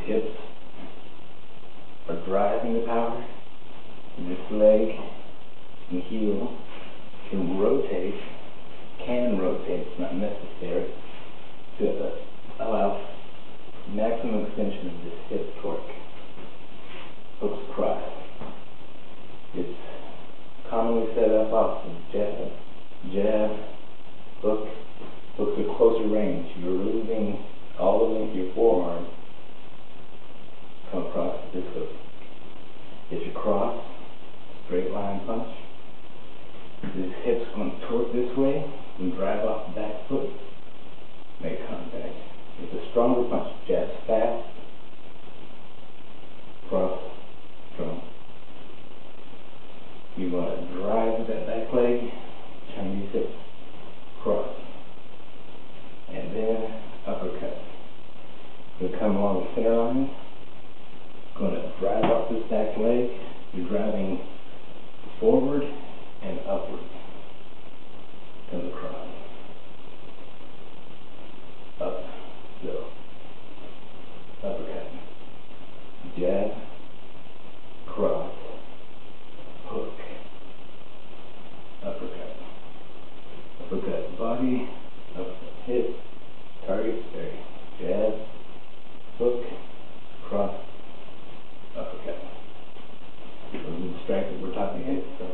hips are driving the power. This leg and heel can rotate, it's not necessary, to allow maximum extension of this hip torque. Hooks cross. It's commonly set up off of jab, hook. Hooks are closer range. You're removing all the length of your forearm, come across this hook. If you cross, straight line punch. This hip's going to torque this way and drive off the back foot, make contact. It's a stronger punch. Jab fast, cross, strong. You want to drive with that back leg, Chinese hip, cross, and then uppercut. You'll come along the center line, going to drive off this back leg. You're driving forward and upward. Comes across. Up, go. Uppercut. Jab, cross, hook, uppercut. Uppercut body, uppercut hip, target, jab, hook, cross, uppercut. So we're distracted, we're talking hip, so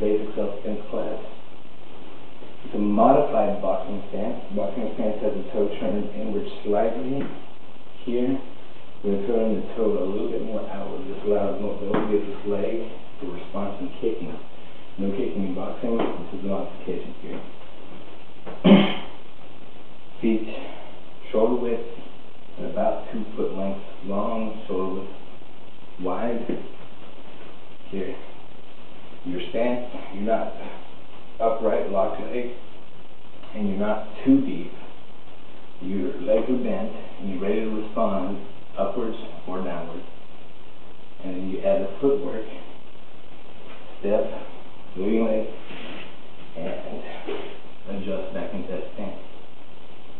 basic self-defense class. It's a modified boxing stance. Boxing stance has the toe turned inward slightly here. We're turning the toe a little bit more outward. This allows mobility of this leg to respond to kicking. No kicking in boxing. This is a modification here. Feet shoulder width and about 2 foot length long, shoulder width wide. Here. Your stance, you're not upright, locked leg, and you're not too deep. Your legs are bent, and you're ready to respond upwards or downwards. And then you add a footwork, step, moving leg, and adjust back into that stance.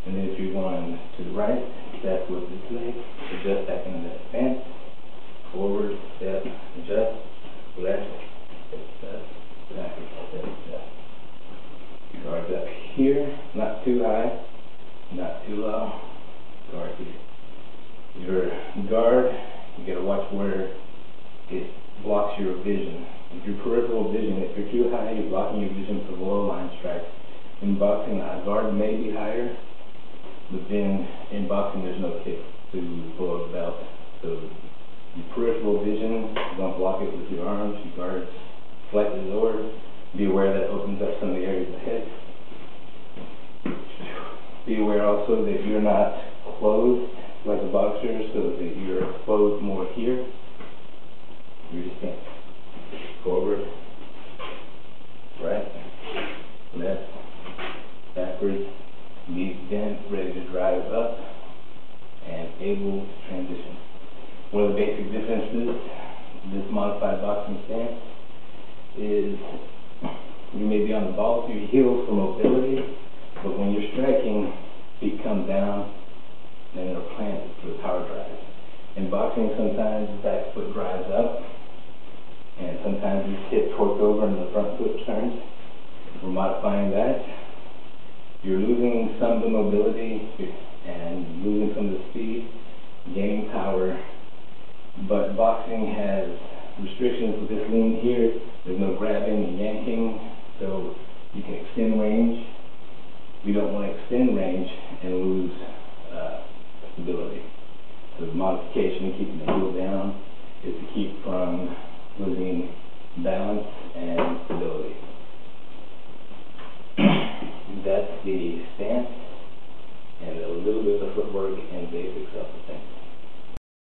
And then if you're going to the right, step with this leg, adjust back into that stance, forward, step, adjust, left, step, back, step, step. Guards up here, not too high, not too low. Guard here. Your guard, you gotta watch where it blocks your vision. If your peripheral vision, if you're too high, you're blocking your vision for low line strikes. In boxing, a guard may be higher, but then in boxing there's no kick to below the belt. So your peripheral vision, don't block it with your arms. Your guard's slightly lower. Be aware that opens up some of the areas of the head. Be aware also that you're not closed like a boxer, so that you're closed more here. You're just going forward, right, left, backwards, knees bent, ready to drive up, and able to transition. One of the basic differences, this modified boxing stance, is you may be on the ball with your heels for mobility, but when you're striking, feet come down, and they're planted for the power drive. In boxing, sometimes the back foot drives up, and sometimes this hip torques over and the front foot turns. We're modifying that. You're losing some of the mobility and losing some of the speed, gaining power, but boxing has restrictions with this lean here. There's no grabbing and yanking, so you can extend range. We don't want to extend range and lose stability. So the modification, keeping the heel down, is to keep from losing